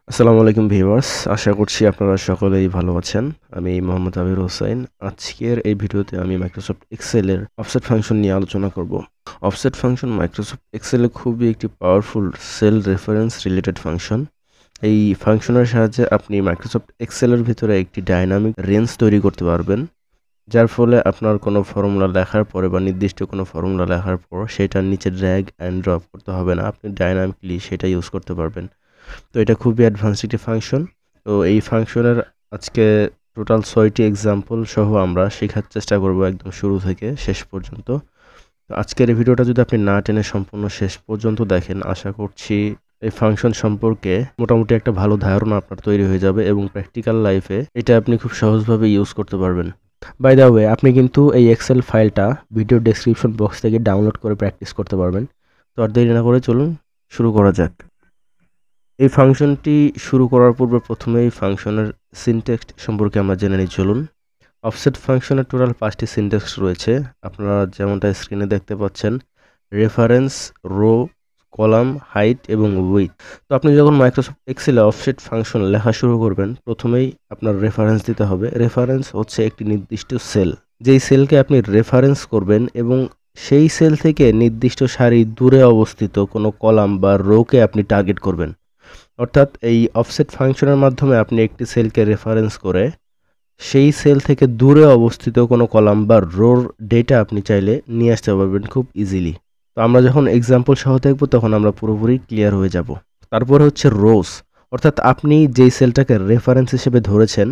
আসসালামু আলাইকুম ভিউয়ার্স, আশা করছি আপনারা সকলেই ভালো আছেন। আমি মোহাম্মদ আবির হোসেন। আজকের এই ভিডিওতে আমি মাইক্রোসফট এক্সেলের অফসেট ফাংশন নিয়ে আলোচনা করব। অফসেট ফাংশন মাইক্রোসফট এক্সেলে খুবই একটি powerful cell reference related function. এই ফাংশনের সাহায্যে আপনি মাইক্রোসফট এক্সেলের ভিতরে একটি ডাইনামিক রেঞ্জ তৈরি করতে পারবেন, যার ফলে আপনার কোনো ফর্মুলা লেখার পরে বা নির্দিষ্ট কোনো ফর্মুলা লেখার পর সেটার নিচে ড্র্যাগ অ্যান্ড ড্রপ করতে হবে না, আপনি ডাইনামিকলি সেটা ইউজ করতে পারবেন। তো এটা খুবই অ্যাডভান্স একটি ফাংশন। তো এই ফাংশনের আজকে টোটাল 6টি এক্সাম্পল সহ আমরা শেখার চেষ্টা করব একদম শুরু থেকে শেষ পর্যন্ত। তো আজকের এই ভিডিওটা যদি আপনি না টেনে সম্পূর্ণ শেষ পর্যন্ত দেখেন, আশা করছি এই ফাংশন সম্পর্কে মোটামুটি একটা ভালো ধারণা আপনার তৈরি হয়ে যাবে এবং প্র্যাকটিক্যাল লাইফে এটা আপনি খুব সহজভাবে ইউজ করতে পারবেন। বাই দ্য ওয়ে, আপনি কিন্তু এই এক্সেল ফাইলটা ভিডিও ডেসক্রিপশন বক্স থেকে ডাউনলোড করে প্র্যাকটিস করতে পারবেন। তো আর দেরি না করে চলুন শুরু করা যাক। এই ফাংশনটি শুরু করার পূর্বে প্রথমেই ফাংশনের সিনট্যাক্স সম্পর্কে আমরা জেনে নিই। চলুন। অফসেট ফাংশনের টোটাল 5টি সিনট্যাক্স রয়েছে, আপনারা যেমনটা স্ক্রিনে দেখতে পাচ্ছেন: রেফারেন্স, রো, কলাম, হাইট এবং উইথ। তো আপনি যখন মাইক্রোসফট এক্সেলে অফসেট ফাংশন লেখা শুরু করবেন, প্রথমেই আপনার রেফারেন্স দিতে হবে। রেফারেন্স হচ্ছে একটি নির্দিষ্ট সেল, যেই সেলকে আপনি রেফারেন্স করবেন এবং সেই সেল থেকে নির্দিষ্ট সারি দূরে অবস্থিত কোনো কলাম বা রোকে আপনি টার্গেট করবেন। অর্থাৎ এই অফসেট ফাংশনের মাধ্যমে আপনি একটি সেলকে রেফারেন্স করে সেই সেল থেকে দূরে অবস্থিত কোনো কলাম বা রোর ডেটা আপনি চাইলে নিয়ে আসতে পারবেন খুব ইজিলি। তো আমরা যখন এক্সাম্পল সহ দেখব তখন আমরা পুরোপুরি ক্লিয়ার হয়ে যাব। তারপরে হচ্ছে রোস, অর্থাৎ আপনি যেই সেলটাকে রেফারেন্স হিসেবে ধরেছেন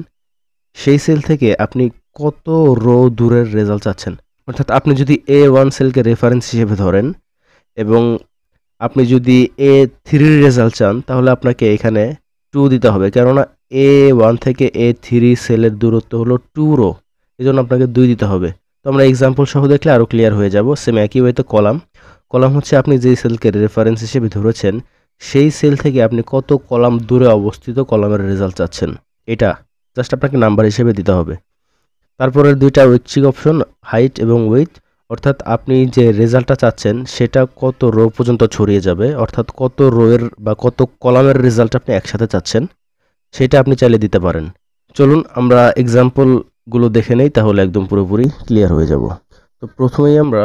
সেই সেল থেকে আপনি কত রো দূরের রেজাল্ট চাচ্ছেন। অর্থাৎ আপনি যদি A1 সেলকে রেফারেন্স হিসেবে ধরেন এবং আপনি যদি A3 রেজাল্ট চান, তাহলে আপনাকে এখানে 2 দিতে হবে, কেননা A1 থেকে A3 সেলের দূরত্ব হলো 2 রো, এই জন্য আপনাকে 2 দিতে হবে। তো আমরা এক্সাম্পল সহ দেখলে আরও ক্লিয়ার হয়ে যাব। সেম একই ওয়েতে কলাম, কলাম হচ্ছে আপনি যেই সেলকে রেফারেন্স হিসেবে ধরেছেন সেই সেল থেকে আপনি কত কলাম দূরে অবস্থিত কলামের রেজাল্ট চাচ্ছেন, এটা জাস্ট আপনাকে নাম্বার হিসেবে দিতে হবে। তারপরের দুইটা ঐচ্ছিক অপশন, হাইট এবং উইথ, অর্থাৎ আপনি যে রেজাল্টটা চাচ্ছেন সেটা কত রো পর্যন্ত ছড়িয়ে যাবে, অর্থাৎ কত রোয়ের বা কত কলামের রেজাল্ট আপনি একসাথে চাচ্ছেন সেটা আপনি চাইলে দিতে পারেন। চলুন আমরা এক্সাম্পলগুলো দেখে নেই, তাহলে একদম পুরোপুরি ক্লিয়ার হয়ে যাব। তো প্রথমেই আমরা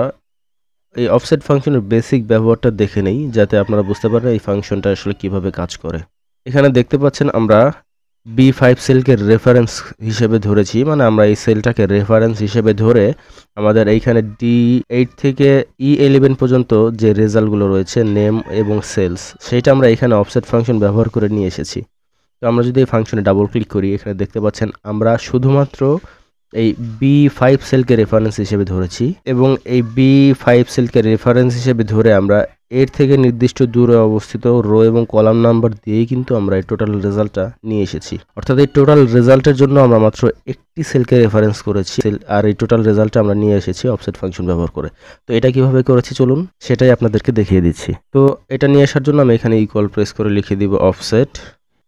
এই অফসেট ফাংশনের বেসিক ব্যবহারটা দেখে নেই, যাতে আপনারা বুঝতে পারেন এই ফাংশনটা আসলে কিভাবে কাজ করে। এখানে দেখতে পাচ্ছেন আমরা B5 সেলকে রেফারেন্স হিসেবে ধরেছি, মানে আমরা এই সেলটাকে রেফারেন্স হিসেবে ধরে আমাদের এইখানে D8 থেকে E11 পর্যন্ত যে রেজাল্টগুলো রয়েছে, নেম এবং সেলস, সেটা আমরা এখানে অফসেট ফাংশন ব্যবহার করে নিয়ে এসেছি। তো আমরা যদি এই ফাংশনে ডাবল ক্লিক করি, এখানে দেখতে পাচ্ছেন আমরা শুধুমাত্র এই B5 সেলকে রেফারেন্স হিসেবে ধরেছি এবং এই B5 সেলকে রেফারেন্স হিসেবে ধরে আমরা এর থেকে নির্দিষ্ট দূরে অবস্থিত রো এবং কলাম নাম্বার দিয়েই কিন্তু আমরা এই টোটাল রেজাল্টটা নিয়ে এসেছি। অর্থাৎ এই টোটাল রেজাল্টের জন্য আমরা মাত্র একটি সেলকে রেফারেন্স করেছি আর এই টোটাল রেজাল্টটা আমরা নিয়ে এসেছি অফসেট ফাংশন ব্যবহার করে। তো এটা কিভাবে করেছি চলুন সেটাই আপনাদেরকে দেখিয়ে দিচ্ছি। তো এটা নিয়ে আসার জন্য আমি এখানে ইকুয়াল প্রেস করে লিখে দিব অফসেট।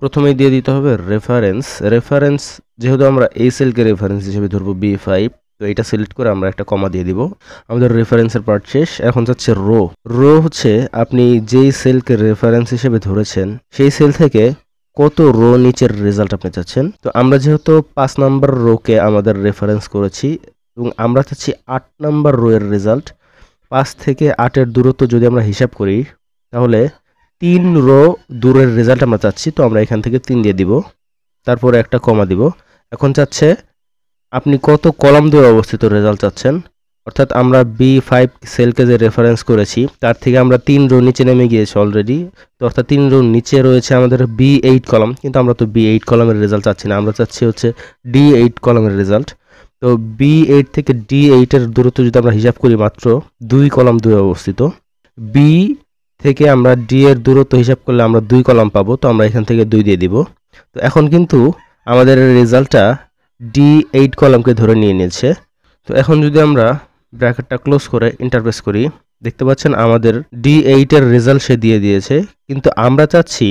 প্রথমেই দিয়ে দিতে হবে রেফারেন্স। রেফারেন্স যেহেতু আমরা এই সেলকে রেফারেন্স হিসেবে ধরবো B5, তো এটা সিলেক্ট করে আমরা একটা কমা দিয়ে দিব। আমাদের রেফারেন্সের পার্ট শেষ। এখন যাচ্ছে রো। রো হচ্ছে আপনি যেই সেলকে রেফারেন্স হিসেবে ধরেছেন সেই সেল থেকে কত রো নিচের রেজাল্ট আপনি চাচ্ছেন। তো আমরা যেহেতু 5 নাম্বার রোকে আমাদের রেফারেন্স করেছি এবং আমরা চাচ্ছি 8 নাম্বার রো এর রেজাল্ট, 5 থেকে 8-এর দূরত্ব যদি আমরা হিসাব করি তাহলে 3 রো দূরের রেজাল্ট আমরা চাচ্ছি। তো আমরা এখান থেকে 3 দিয়ে দিব, তারপরে একটা কমা দিব। এখন চাচ্ছে আপনি কত কলাম দূরে অবস্থিত রেজাল্ট চাচ্ছেন, অর্থাৎ আমরা B5 সেলকে যে রেফারেন্স করেছি তার থেকে আমরা 3 রো নিচে নেমে গিয়েছি অলরেডি। তো অর্থাৎ 3 রো নিচে রয়েছে আমাদের B8 কলাম, কিন্তু আমরা তো B8 কলামের রেজাল্ট চাচ্ছি না, আমরা চাচ্ছি হচ্ছে D8 কলামের রেজাল্ট। তো B8 থেকে D8 এর দূরত্ব যদি আমরা হিসাব করি মাত্র 2 কলাম দূরে অবস্থিত। B থেকে আমরা D এর দূরত্ব হিসাব করলে আমরা 2 কলাম পাবো, তো আমরা এখান থেকে 2 দিয়ে দিব। তো এখন কিন্তু আমাদের রেজাল্টটা D8 কলামকে ধরে নিয়ে নিয়েছে। তো এখন যদি আমরা ব্র্যাকেটটা ক্লোজ করে ইন্টারপ্রেস করি, দেখতে পাচ্ছেন আমাদের D8 এর রেজাল্ট সে দিয়ে দিয়েছে, কিন্তু আমরা চাচ্ছি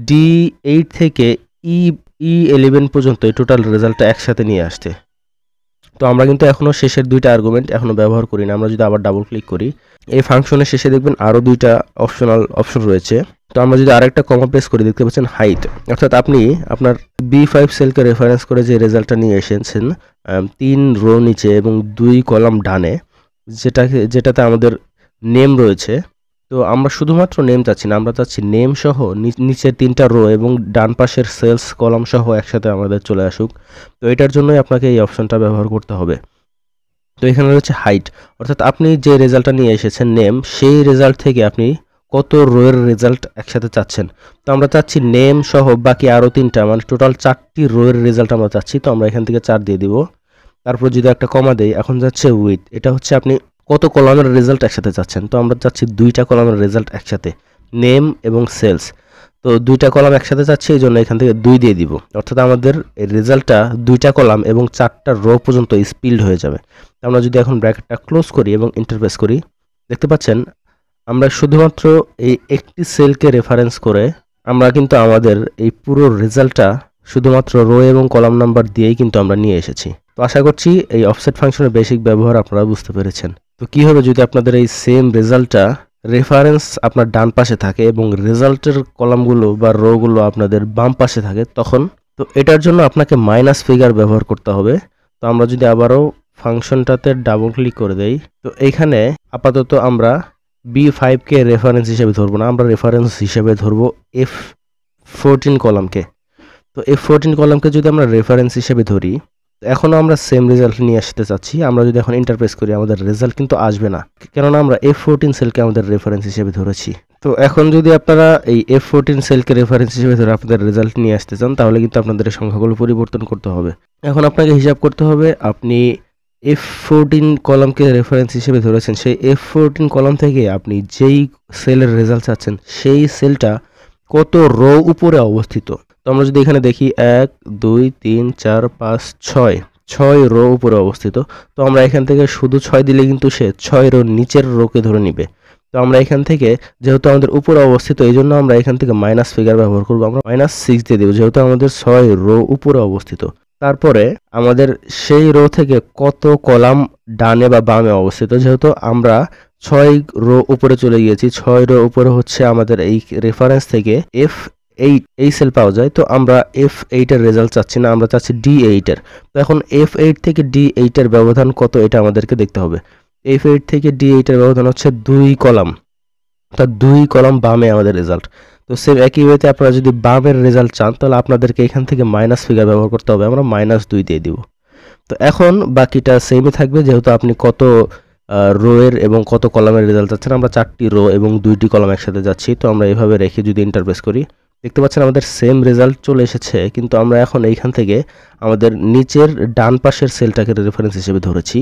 D8 থেকে E11 পর্যন্ত এই টোটাল রেজাল্টটা একসাথে নিয়ে আসতে। তো আমরা কিন্তু এখনও শেষের দুইটা আর্গুমেন্ট এখনও ব্যবহার করি না। আমরা যদি আবার ডাবল ক্লিক করি এই ফাংশনের শেষে দেখবেন আরও দুইটা অপশন রয়েছে। তো আমরা যদি আরেকটা কমা প্রেস করি দেখতে পাচ্ছেন হাইট, অর্থাৎ আপনি আপনার B5 সেলকে রেফারেন্স করে যে রেজাল্টটা নিয়ে এসেছেন 3 রো নিচে এবং 2 কলাম ডানে, যেটাতে আমাদের নেম রয়েছে। তো আমরা শুধুমাত্র নেম চাচ্ছি না, আমরা চাচ্ছি নেম সহ নিচের 3টা রো এবং ডান পাশের সেলস কলাম সহ একসাথে আমাদের চলে আসুক। তো এটার জন্যই আপনাকে এই অপশনটা ব্যবহার করতে হবে। তো এখানে রয়েছে হাইট, অর্থাৎ আপনি যে রেজাল্টটা নিয়ে এসেছেন নেম, সেই রেজাল্ট থেকে আপনি কত রোয়ের রেজাল্ট একসাথে চাচ্ছেন। তো আমরা চাচ্ছি নেম সহ বাকি আরও 3টা, মানে টোটাল 4টি রোয়ের রেজাল্ট আমরা চাচ্ছি। তো আমরা এখান থেকে 4 দিয়ে দিব। তারপর যদি একটা কমা দেই, এখন যাচ্ছে উইথ, এটা হচ্ছে আপনি কত কলামের রেজাল্ট একসাথে চাচ্ছেন। তো আমরা চাচ্ছি 2টা কলামের রেজাল্ট একসাথে, নেম এবং সেলস। তো 2টা কলাম একসাথে চাচ্ছি, এই জন্য এখান থেকে 2 দিয়ে দিব, অর্থাৎ আমাদের এই রেজাল্টটা 2টা কলাম এবং 4টা রো পর্যন্ত স্পিল্ড হয়ে যাবে। আমরা যদি এখন ব্র্যাকেটটা ক্লোজ করি এবং ইন্টারপ্রেস করি, দেখতে পাচ্ছেন আমরা শুধুমাত্র এই একটি সেলকে রেফারেন্স করে আমরা কিন্তু আমাদের এই পুরো রেজাল্টটা শুধুমাত্র রো এবং কলাম নাম্বার দিয়েই কিন্তু আমরা নিয়ে এসেছি। তো আশা করছি এই অফসেট ফাংশনের বেসিক ব্যবহার আপনারা বুঝতে পেরেছেন। তো কি হবে যদি আপনাদের এই সেম রেজাল্টটা রেফারেন্স আপনার ডান পাশে থাকে এবং রেজাল্টের কলামগুলো বা রোগুলো আপনাদের বাম পাশে থাকে তখন? তো এটার জন্য আপনাকে মাইনাস ফিগার ব্যবহার করতে হবে। তো আমরা যদি আবারও ফাংশনটাতে ডাবল ক্লিক করে দেই, তো এইখানে আপাতত আমরা B5কে রেফারেন্স হিসেবে ধরবো না, আমরা রেফারেন্স হিসেবে ধরবো F14 কলামকে। তো F14 কলামকে যদি আমরা রেফারেন্স হিসেবে ধরি, এখনও আমরা সেম রেজাল্ট নিয়ে আসতে চাচ্ছি। আমরা যদি এখন ইন্টারপ্রেস করি, আমাদের রেজাল্ট কিন্তু আসবে না, কেননা আমরা F14 সেলকে আমাদের রেফারেন্স হিসেবে ধরেছি। তো এখন যদি আপনারা এই F14 সেলকে রেফারেন্স হিসেবে ধরে আপনাদের রেজাল্ট নিয়ে আসতে চান, তাহলে কিন্তু আপনাদের এই সংখ্যাগুলো পরিবর্তন করতে হবে। এখন আপনাকে হিসাব করতে হবে, আপনি F14 কলামকে রেফারেন্স হিসেবে ধরেছেন, সেই F14 কলাম থেকে আপনি যেই সেলের রেজাল্ট চাচ্ছেন সেই সেলটা কত রো উপরে অবস্থিত। তো আমরা যদি এখানে দেখি 1 2 3 4 5 6 রো উপরে অবস্থিত। তো আমরা এখান থেকে শুধু 6 দিলে কিন্তু সে 6 রো নিচের রোকে ধরে নিবে। তো আমরা এখান থেকে, যেহেতু আমাদের উপরে অবস্থিত, এই জন্য আমরা এখান থেকে মাইনাস ফিগার ব্যবহার করবো। আমরা -6 দিয়ে দেবো, যেহেতু আমাদের 6 রো উপরে অবস্থিত। তারপরে আমাদের সেই রো থেকে কত কলাম ডানে বা বামে অবস্থিত, যেহেতু আমরা 6 রো উপরে চলে গিয়েছি, 6 রো উপরে হচ্ছে আমাদের এই রেফারেন্স থেকে F8 এই সেল পাওয়া যায়। তো আমরা F8 এর রেজাল্ট চাচ্ছি না, আমরা চাচ্ছি D8 এর। তো এখন F8 থেকে D8 এর ব্যবধান কত, এটা আমাদেরকে দেখতে হবে। F8 থেকে D8 এর ব্যবধান হচ্ছে 2 কলাম, অর্থাৎ 2 কলাম বামে আমাদের রেজাল্ট। তো সেম একই ওয়েতে আপনারা যদি বামের রেজাল্ট চান, তাহলে আপনাদেরকে এখান থেকে মাইনাস ফিগার ব্যবহার করতে হবে। আমরা -2 দিয়ে দিব। তো এখন বাকিটা সেমই থাকবে, যেহেতু আপনি কত রোয়ের এবং কত কলামের রেজাল্ট চাচ্ছেন। আমরা 4টি রো এবং 2টি কলাম একসাথে যাচ্ছি। তো আমরা এভাবে রেখে যদি ইন্টারপ্রেস করি, দেখতে পাচ্ছেন আমাদের সেম রেজাল্ট চলে এসেছে, কিন্তু আমরা এখন এইখান থেকে আমাদের নিচের ডান পাশের সেলটাকে রেফারেন্স হিসেবে ধরেছি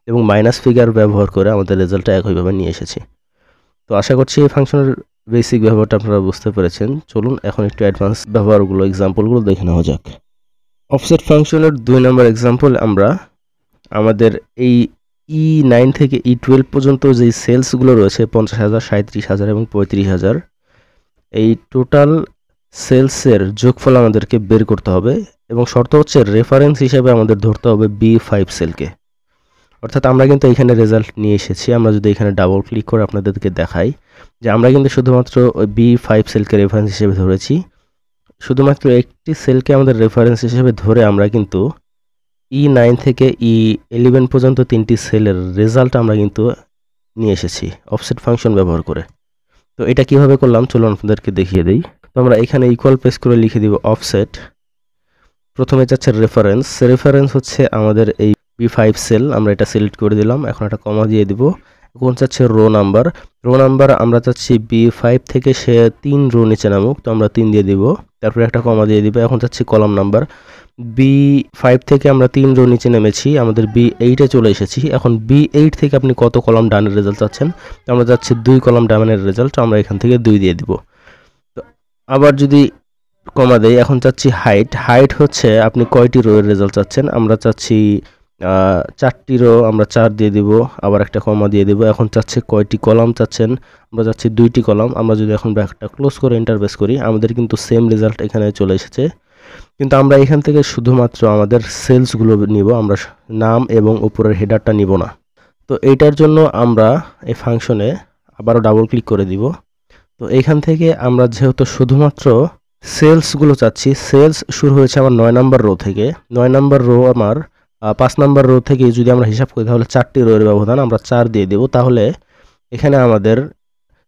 এবং মাইনাস ফিগার ব্যবহার করে আমাদের রেজাল্টটা একইভাবে নিয়ে এসেছি। তো আশা করছি এই ফাংশনের বেসিক ব্যবহারটা আপনারা বুঝতে পেরেছেন। চলুন এখন একটু অ্যাডভান্স ব্যবহারগুলো, এক্সাম্পলগুলো দেখে নেওয়া যাক। অফসেট ফাংশনের 2 নম্বর এক্সাম্পল, আমরা আমাদের এই E9 থেকে E12 পর্যন্ত যেই সেলসগুলো রয়েছে 50,000, 37,000 এবং 35,000, এই টোটাল সেলসের যোগফল আমাদেরকে বের করতে হবে এবং শর্ত হচ্ছে রেফারেন্স হিসেবে আমাদের ধরতে হবে B5 সেলকে। অর্থাৎ আমরা কিন্তু এখানে রেজাল্ট নিয়ে এসেছি। আমরা যদি এখানে ডাবল ক্লিক করে আপনাদেরকে দেখাই যে আমরা কিন্তু শুধুমাত্র B5 সেলকে রেফারেন্স হিসেবে ধরেছি। শুধুমাত্র একটি সেলকে আমাদের রেফারেন্স হিসেবে ধরে আমরা কিন্তু E9 থেকে E11 পর্যন্ত 3টি সেলের রেজাল্ট আমরা কিন্তু নিয়ে এসেছি অফসেট ফাংশন ব্যবহার করে। তো এটা কিভাবে করলাম চলুন আপনাদেরকে দেখিয়ে দিই। তো আমরা এখানে ইকুয়াল প্রেস করে লিখে দিব অফসেট। প্রথমে যাচ্ছে রেফারেন্স হচ্ছে আমাদের এই B5 সেল, আমরা এটা সিলেক্ট করে দিলাম। এখন একটা কমা দিয়ে দিব। এখন চাচ্ছে রো নাম্বার আমরা চাচ্ছি B5 থেকে সে 3 রো নিচে নামুক, তো আমরা 3 দিয়ে দিব। তারপরে একটা কমা দিয়ে দিব। এখন চাচ্ছি কলাম নাম্বার, B5 থেকে আমরা 3 রো নিচে নেমেছি, আমাদের B8 এ চলে এসেছি। এখন B8 থেকে আপনি কত কলাম ডানের রেজাল্ট চাচ্ছেন, তো আমরা যাচ্ছি 2 কলাম ডানের রেজাল্ট, আমরা এখান থেকে 2 দিয়ে দিব। তো আবার যদি কমা দেই, এখন চাচ্ছি হাইট হচ্ছে আপনি কয়টি রো এর রেজাল্ট চাচ্ছেন, আমরা চাচ্ছি 4টি রো, আমরা 4 দিয়ে দিব। আবার একটা কমা দিয়ে দিব। এখন চাচ্ছে কয়টি কলাম চাচ্ছেন, আমরা চাচ্ছি 2টি কলাম। আমরা যদি এখন ব্র্যাকেটটা ক্লোজ করে ইন্টারপ্রেস করি, আমাদের কিন্তু সেম রেজাল্ট এখানে চলে এসেছে, কিন্তু আমরা এখান থেকে শুধুমাত্র আমাদের সেলসগুলো নিব, আমরা নাম এবং উপরের হেডারটা নিব না। তো এইটার জন্য আমরা এই ফাংশনে আবারও ডাবল ক্লিক করে দিব। তো এইখান থেকে আমরা যেহেতু শুধুমাত্র সেলসগুলো চাচ্ছি, সেলস শুরু হয়েছে আমার 9 নাম্বার রো থেকে। 9 নাম্বার রো আমার 5 নাম্বার রো থেকে যদি আমরা হিসাব করি তাহলে 4টি রো এর ব্যবধান, আমরা 4 দিয়ে দেব। তাহলে এখানে আমাদের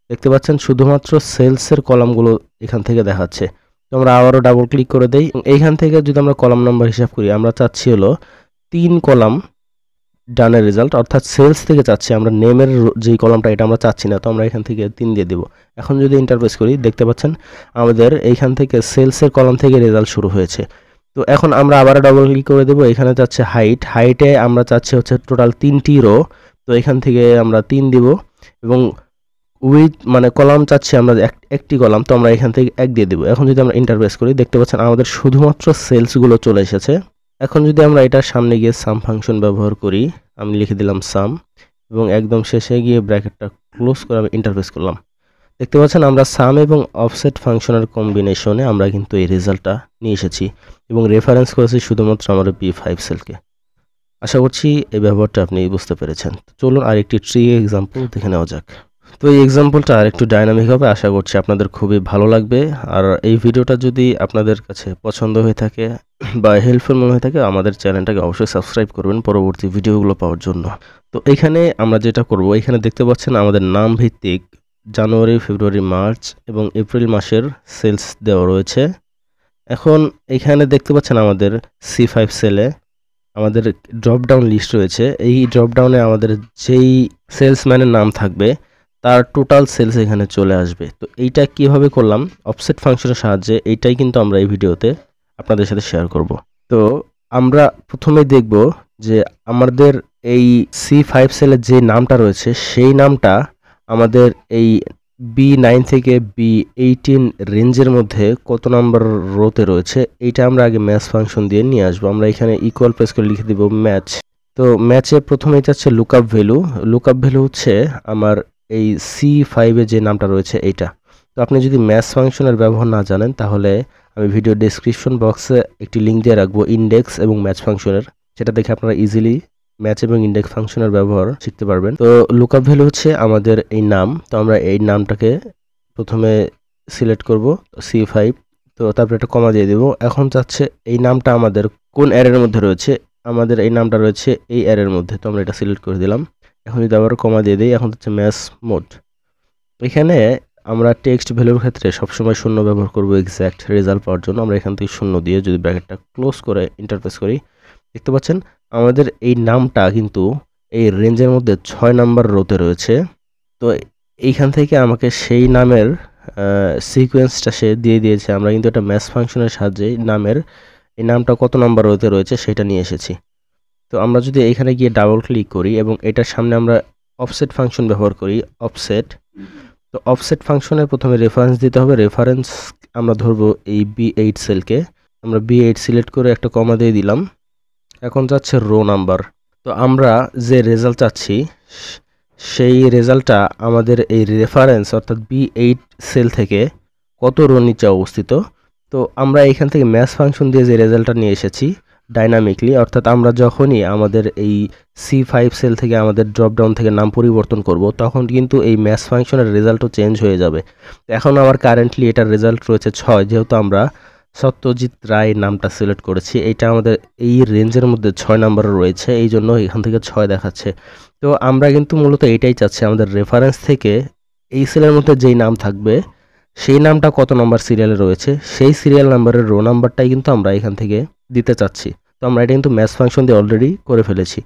দেখতে পাচ্ছেন শুধুমাত্র সেলসের কলামগুলো এখান থেকে দেখাচ্ছে। তো আমরা আবারও ডাবল ক্লিক করে দেই। এইখান থেকে যদি আমরা কলাম নাম্বার হিসাব করি, আমরা চাচ্ছি হলো 3 কলাম ডানের রেজাল্ট, অর্থাৎ সেলস থেকে চাচ্ছি আমরা, নেমের যে কলামটা এটা আমরা চাচ্ছি না, তো আমরা এখান থেকে 3 দিয়ে দেব। এখন যদি ইন্টারপ্রেস করি দেখতে পাচ্ছেন আমাদের এইখান থেকে সেলসের কলাম থেকে রেজাল্ট শুরু হয়েছে। তো এখন আমরা আবার ডাবল ক্লিক করে দেব। এখানে চাচ্ছে হাইটে আমরা চাচ্ছি হচ্ছে টোটাল 3টি রো, তো এখান থেকে আমরা 3 দিব। এবং উইথ মানে কলাম চাচ্ছি আমরা একটি কলাম, তো আমরা এখান থেকে 1 দিয়ে দেব। এখন যদি আমরা ইন্টারপ্রেস করি দেখতে পাচ্ছেন আমাদের শুধুমাত্র সেলসগুলো চলে এসেছে। এখন যদি আমরা এটার সামনে গিয়ে সাম ফাংশন ব্যবহার করি, আমি লিখে দিলাম সাম এবং একদম শেষে গিয়ে ব্র্যাকেটটা ক্লোজ করে আমি ইন্টারফেস করলাম। দেখতে পাচ্ছেন আমরা সাম এবং অফসেট ফাংশনের কম্বিনেশনে আমরা কিন্তু এই রেজাল্টটা নিয়ে এসেছি এবং রেফারেন্স করেছি শুধুমাত্র আমার B5 সেলকে। আশা করছি এই ব্যবহারটা আপনি বুঝতে পেরেছেন। চলুন আরেকটি ট্রি এক্সাম্পল দেখে নেওয়া যাক। তো এই এক্সাম্পলটা আর একটু ডাইনামিক হবে, আশা করছি আপনাদের খুবই ভালো লাগবে। আর এই ভিডিওটা যদি আপনাদের কাছে পছন্দ হয়ে থাকে বা হেল্পফুল মনে হয়ে থাকে, আমাদের চ্যানেলটাকে অবশ্যই সাবস্ক্রাইব করবেন পরবর্তী ভিডিওগুলো পাওয়ার জন্য। তো এখানে আমরা যেটা করব, এখানে দেখতে পাচ্ছেন আমাদের নাম ভিত্তিক জানুয়ারি, ফেব্রুয়ারি, মার্চ এবং এপ্রিল মাসের সেলস দেওয়া রয়েছে। এখন এখানে দেখতে পাচ্ছেন আমাদের C5 সেলে আমাদের ড্রপ ডাউন লিস্ট রয়েছে। এই ড্রপ ডাউনে আমাদের যেই সেলসম্যানের নাম থাকবে তার টোটাল সেলস এখানে চলে আসবে। তো এইটা কিভাবে করলাম অফসেট ফাংশনের সাহায্যে, এইটাই কিন্তু আমরা এই ভিডিওতে আপনাদের সাথে শেয়ার করব। তো আমরা প্রথমে দেখব যে আমাদের এই C5 সেলের যে নামটা রয়েছে সেই নামটা আমাদের এই B9 থেকে B18 রেঞ্জের মধ্যে কত নাম্বার রোতে রয়েছে, এইটা আমরা আগে ম্যাচ ফাংশন দিয়ে নিয়ে আসবো। আমরা এখানে ইকুয়াল প্রেস করে লিখে দিব ম্যাচ। তো ম্যাচে প্রথমে এটা হচ্ছে লুকআপ ভ্যালু। লুকআপ ভ্যালু হচ্ছে আমার এই C5 এ যে নামটা রয়েছে এইটা। তো আপনি যদি ম্যাচ ফাংশনের ব্যবহার না জানেন তাহলে আমি ভিডিও ডেসক্রিপশন বক্সে একটি লিঙ্ক দিয়ে রাখবো ইন্ডেক্স এবং ম্যাচ ফাংশনের, সেটা দেখে আপনারা ইজিলি ম্যাচ এবং ইন্ডেক্স ফাংশনের ব্যবহার শিখতে পারবেন। তো লুকআপ ভ্যালু হচ্ছে আমাদের এই নাম। তো আমরা এই নামটাকে প্রথমে সিলেক্ট করব C5, তো তারপরে একটা কমা দিয়ে দেব। এখন চাচ্ছে এই নামটা আমাদের কোন অ্যারের মধ্যে রয়েছে, আমাদের এই নামটা রয়েছে এই অ্যারের মধ্যে, তো আমরা এটা সিলেক্ট করে দিলাম। এখন যদি আবার কমা দিয়ে দিই, এখন হচ্ছে ম্যাচ মোড। এখানে আমরা টেক্সট ভ্যালুর ক্ষেত্রে সবসময় 0 ব্যবহার করব এক্স্যাক্ট রেজাল্ট পাওয়ার জন্য। আমরা এখান থেকে 0 দিয়ে যদি ব্র্যাকেটটা ক্লোজ করে ইন্টারপ্রেস করি দেখতে পাচ্ছেন আমাদের এই নামটা কিন্তু এই রেঞ্জের মধ্যে 6 নাম্বার রোতে রয়েছে। তো এইখান থেকে আমাকে সেই নামের সিকোয়েন্সটা সে দিয়ে দিয়েছে। আমরা কিন্তু একটা ম্যাচ ফাংশনের সাহায্যে নামের এই নামটা কত নাম্বার রোতে রয়েছে সেটা নিয়ে এসেছি। তো আমরা যদি এখানে গিয়ে ডাবল ক্লিক করি এবং এটার সামনে আমরা অফসেট ফাংশন ব্যবহার করি, অফসেট। তো অফসেট ফাংশনে প্রথমে রেফারেন্স দিতে হবে। রেফারেন্স আমরা ধরবো এই B8 সেলকে। আমরা B8 সিলেক্ট করে একটা কমা দিয়ে দিলাম। এখন যাচ্ছে রো নাম্বার। তো আমরা যে রেজাল্ট চাচ্ছি সেই রেজাল্টটা আমাদের এই রেফারেন্স অর্থাৎ B8 সেল থেকে কত রো নিচে অবস্থিত। তো আমরা এখান থেকে ম্যাচ ফাংশন দিয়ে যে রেজাল্টটা নিয়ে এসেছি ডাইনামিকলি, অর্থাৎ আমরা যখনই আমাদের এই C5 সেল থেকে আমাদের ড্রপ ডাউন থেকে নাম পরিবর্তন করব তখন কিন্তু এই ম্যাচ ফাংশনের রেজাল্টও চেঞ্জ হয়ে যাবে। এখন আমার কারেন্টলি এটার রেজাল্ট রয়েছে 6, যেহেতু আমরা সত্যজিৎ রায় নামটা সিলেক্ট করেছি। এটা আমাদের এই রেঞ্জের মধ্যে 6 নাম্বার রয়েছে, এই জন্য এখান থেকে 6 দেখাচ্ছে। তো আমরা কিন্তু মূলত এইটাই চাচ্ছি, আমাদের রেফারেন্স থেকে এই সেলের মধ্যে যেই নাম থাকবে সেই নামটা কত নাম্বার সিরিয়ালে রয়েছে সেই সিরিয়াল নাম্বারের রো নাম্বারটাই কিন্তু আমরা এখান থেকে দিতে চাচ্ছি। তো আমরা এটা কিন্তু ম্যাচ ফাংশন দিয়ে অলরেডি করে ফেলেছি।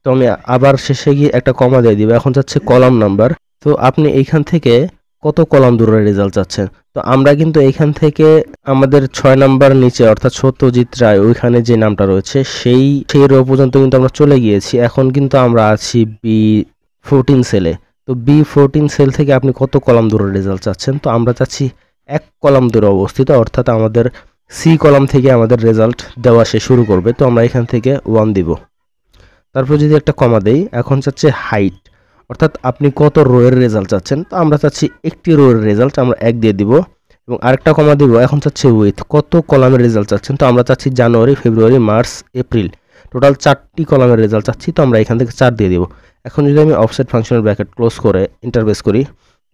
তো আমি আবার শেষে গিয়ে একটা কমা দিয়ে দিব। এখন যাচ্ছে কলাম নাম্বার। তো আপনি এইখান থেকে কত কলাম দূরের রেজাল্ট চাচ্ছেন। তো আমরা কিন্তু এইখান থেকে আমাদের 6 নাম্বার নিচে অর্থাৎ সত্যজিৎ রায় ওইখানে যে নামটা রয়েছে সেই রো পর্যন্ত কিন্তু আমরা চলে গিয়েছি। এখন কিন্তু আমরা আছি B14 সেলে। তো B14 সেল থেকে আপনি কত কলাম দূরের রেজাল্ট চাচ্ছেন। তো আমরা চাচ্ছি 1 কলাম দূরে অবস্থিত, অর্থাৎ আমাদের C কলাম থেকে আমাদের রেজাল্ট দেওয়া সে শুরু করবে। তো আমরা এখান থেকে 1 দিব। তারপর যদি একটা কমা দেই, এখন চাচ্ছে হাইট, অর্থাৎ আপনি কত রোয়ের রেজাল্ট চাচ্ছেন। তো আমরা চাচ্ছি একটি রোয়ের রেজাল্ট, আমরা 1 দিয়ে দিব এবং আরেকটা কমা দিব। এখন চাচ্ছে উইথ, কত কলামের রেজাল্ট চাচ্ছেন। তো আমরা চাচ্ছি জানুয়ারি, ফেব্রুয়ারি, মার্চ, এপ্রিল, টোটাল 4টি কলামের রেজাল্ট চাচ্ছি। তো আমরা এখান থেকে 4 দিয়ে দিব। এখন যদি আমি অফসেট ফাংশনের ব্র্যাকেট ক্লোজ করে ইন্টারপ্রেস করি,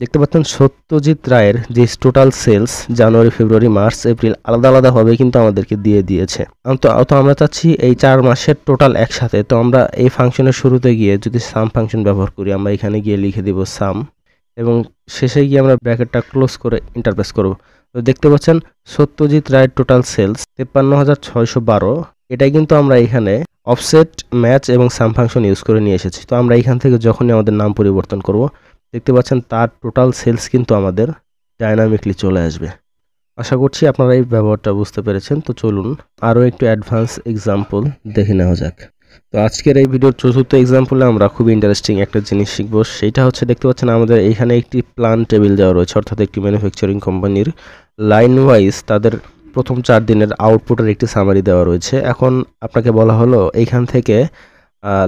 দেখতে পাচ্ছেন সত্যজিৎ রায়ের যে টোটাল সেলস জানুয়ারি, ফেব্রুয়ারি, মার্চ, এপ্রিল আলাদা আলাদাভাবে কিন্তু আমাদেরকে দিয়ে দিয়েছে। তো আমরা চাচ্ছি এই 4 মাসের টোটাল একসাথে। তো আমরা এই ফাংশনের শুরুতে গিয়ে যদি সাম ফাংশন ব্যবহার করি, আমরা এখানে গিয়ে লিখে দিব সাম এবং শেষে গিয়ে আমরা ব্র্যাকেটটা ক্লোজ করে ইন্টারপ্রেস করব। তো দেখতে পাচ্ছেন সত্যজিৎ রায়ের টোটাল সেলস 53,612। এটাই কিন্তু আমরা এখানে অফসেট, ম্যাচ এবং সাম ফাংশন ইউজ করে নিয়ে এসেছি। তো আমরা এখান থেকে যখনই আমাদের নাম পরিবর্তন করব, দেখতে পাচ্ছেন তার টোটাল সেলস কিন্তু আমাদের ডাইনামিকলি চলে আসবে। আশা করছি আপনারা এই ব্যবহারটা বুঝতে পেরেছেন। তো চলুন আরও একটু অ্যাডভান্স এক্সাম্পল দেখে নেওয়া যাক। তো আজকের এই ভিডিওর চতুর্থ এক্সাম্পলে আমরা খুব ইন্টারেস্টিং একটা জিনিস শিখবো। সেইটা হচ্ছে, দেখতে পাচ্ছেন আমাদের এখানে একটি প্ল্যান টেবিল দেওয়া রয়েছে, অর্থাৎ একটি ম্যানুফ্যাকচারিং কোম্পানির লাইন ওয়াইজ তাদের প্রথম 4 দিনের আউটপুটের একটি সামারি দেওয়া রয়েছে। এখন আপনাকে বলা হলো এইখান থেকে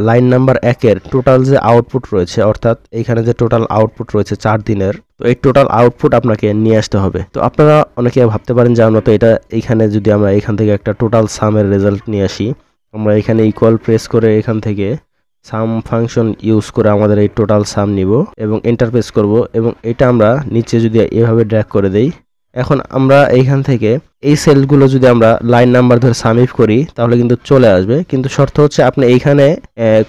লাইন নাম্বার 1-এর টোটাল যে আউটপুট রয়েছে, অর্থাৎ এইখানে যে টোটাল আউটপুট রয়েছে 4 দিনের, তো এই টোটাল আউটপুট আপনাকে নিয়ে আসতে হবে। তো আপনারা অনেকে ভাবতে পারেন যে আমরা তো এটা এইখানে যদি আমরা এখান থেকে একটা টোটাল সামের রেজাল্ট নিয়ে আসি, আমরা এখানে ইকুয়াল প্রেস করে এখান থেকে সাম ফাংশন ইউজ করে আমাদের এই টোটাল সাম নিব এবং এন্টার প্রেস করব এবং এটা আমরা নিচে যদি এভাবে ড্র্যাগ করে দেই, এখন আমরা এইখান থেকে এই সেলগুলো যদি আমরা লাইন নাম্বার ধরে সামিফ করি তাহলে কিন্তু চলে আসবে। কিন্তু শর্ত হচ্ছে আপনি এইখানে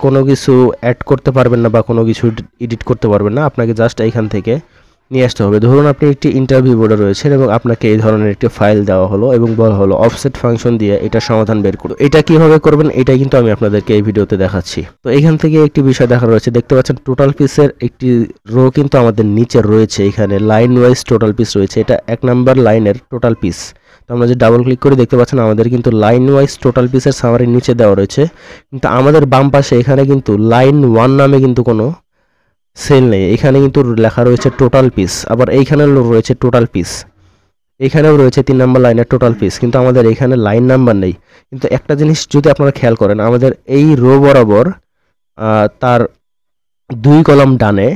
কোনো কিছু অ্যাড করতে পারবেন না বা কোনো কিছু এডিট করতে পারবেন না, আপনাকে জাস্ট এইখান থেকে নিয়ে আসতে হবে। ধরুন আপনি একটি ইন্টারভিউ বোর্ডে রয়েছেন এবং আপনাকে এই ধরনের একটি ফাইল দেওয়া হলো এবং বলা হলো অফসেট ফাংশন দিয়ে এটা সমাধান বের করুন। এটা কিভাবে করবেন এটা কিন্তু আমি আপনাদেরকে এই ভিডিওতে দেখাচ্ছি। তো এখান থেকে একটি বিষয় দেখা রয়েছে, দেখতে পাচ্ছেন টোটাল পিসের একটি রো কিন্তু আমাদের নিচে রয়েছে, এখানে লাইন ওয়াইজ টোটাল পিস রয়েছে, এটা 1 নাম্বার লাইনের টোটাল পিস। তো আমরা যে ডাবল ক্লিক করে দেখতে পাচ্ছেন আমাদের কিন্তু লাইন ওয়াইজ টোটাল পিসের সামারি নিচে দেওয়া রয়েছে, কিন্তু আমাদের বাম পাশে এখানে কিন্তু লাইন 1 নামে কিন্তু কোনো সেল নেই, এখানে কিন্তু লেখা রয়েছে টোটাল পিস। আবার এইখানে রয়েছে টোটাল পিস, এখানেও রয়েছে 3 নাম্বার লাইনের টোটাল পিস, কিন্তু আমাদের এখানে লাইন নাম্বার নেই। কিন্তু একটা জিনিস যদি আপনারা খেয়াল করেন, আমাদের এই রো বরাবর তার 2 কলাম ডানে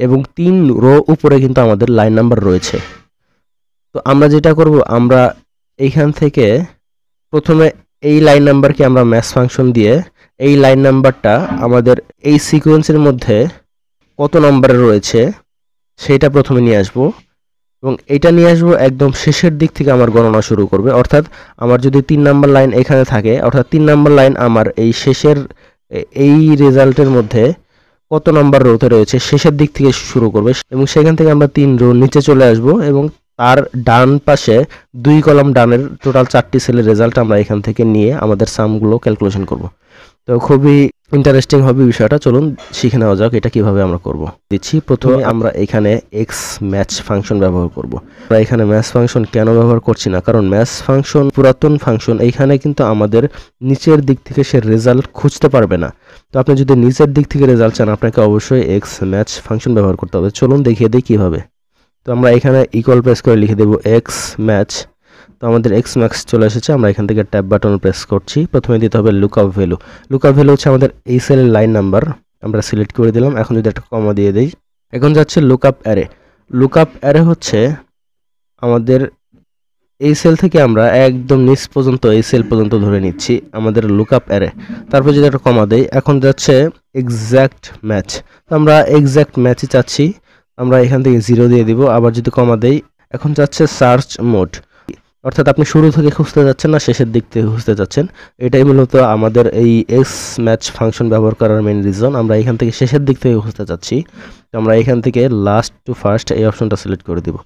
এবং 3 রো উপরে কিন্তু আমাদের লাইন নাম্বার রয়েছে। তো আমরা যেটা করব, আমরা এইখান থেকে প্রথমে এই লাইন নাম্বারকে আমরা ম্যাচ ফাংশন দিয়ে এই লাইন নাম্বারটা আমাদের এই সিকোয়েন্সের মধ্যে কত নম্বরে রয়েছে সেটা প্রথমে নিয়ে আসব এবং এটা নিয়ে আসবো একদম শেষের দিক থেকে আমার গণনা শুরু করবে। অর্থাৎ আমার যদি 3 নাম্বার লাইন এখানে থাকে, অর্থাৎ 3 নাম্বার লাইন আমার এই শেষের এই রেজাল্টের মধ্যে কত নাম্বার রোতে রয়েছে শেষের দিক থেকে শুরু করবে এবং সেখান থেকে আমরা 3 রো নিচে চলে আসব এবং তার ডান পাশে 2 কলাম ডানের টোটাল 4টি সেলের রেজাল্ট আমরা এখান থেকে নিয়ে আমাদের সামগুলো ক্যালকুলেশন করব। তো খুবই ইন্টারেস্টিং হবে বিষয়টা, চলুন শিখে নেওয়া যাক এটা কিভাবে আমরা করব। দিচ্ছি প্রথমে আমরা এখানে এক্স ম্যাচ ফাংশন ব্যবহার করব। আমরা এখানে ম্যাচ ফাংশন কেন ব্যবহার করছি না, কারণ ম্যাচ ফাংশন পুরাতন ফাংশন, এইখানে কিন্তু আমাদের নিচের দিক থেকে সে রেজাল্ট খুঁজতে পারবে না। তো আপনি যদি নিচের দিক থেকে রেজাল্ট চান আপনাকে অবশ্যই এক্স ম্যাচ ফাংশন ব্যবহার করতে হবে। চলুন দেখিয়ে দিই কিভাবে। তো আমরা এখানে ইকুয়াল প্রেস করে লিখে দেব এক্স ম্যাচ। তো আমাদের এক্স ম্যাক্স চলে এসেছে, আমরা এখান থেকে ট্যাব বাটন প্রেস করছি। প্রথমে দিতে হবে লুকআপ ভ্যালু। লুকআপ ভ্যালু হচ্ছে আমাদের এই সেলের লাইন নাম্বার, আমরা সিলেক্ট করে দিলাম। এখন যদি একটা কমা দিয়ে দিই, এখন যাচ্ছে লুকআপ অ্যারে। লুকআপ অ্যারে হচ্ছে আমাদের এই সেল থেকে আমরা একদম নিচ পর্যন্ত এই সেল পর্যন্ত ধরে নিচ্ছি আমাদের লুকআপ অ্যারে। তারপর যদি একটা কমা দেই, এখন যাচ্ছে এক্স্যাক্ট ম্যাচ। তো আমরা এক্স্যাক্ট ম্যাচই চাচ্ছি, আমরা এখান থেকে 0 দিয়ে দিব। আবার যদি কমা দেই, এখন যাচ্ছে সার্চ মোড, অর্থাৎ আপনি শুরু থেকে খুঁজতে যাচ্ছেন না শেষের দিক থেকে খুঁজতে যাচ্ছেন। এটাই মূলত আমাদের এই এক্স ম্যাচ ফাংশন ব্যবহার করার মেইন রিজন। আমরা এখান থেকে শেষের দিক থেকে খুঁজতে যাচ্ছি, তো আমরা এখান থেকে লাস্ট টু ফার্স্ট এই অপশনটা সিলেক্ট করে দিব।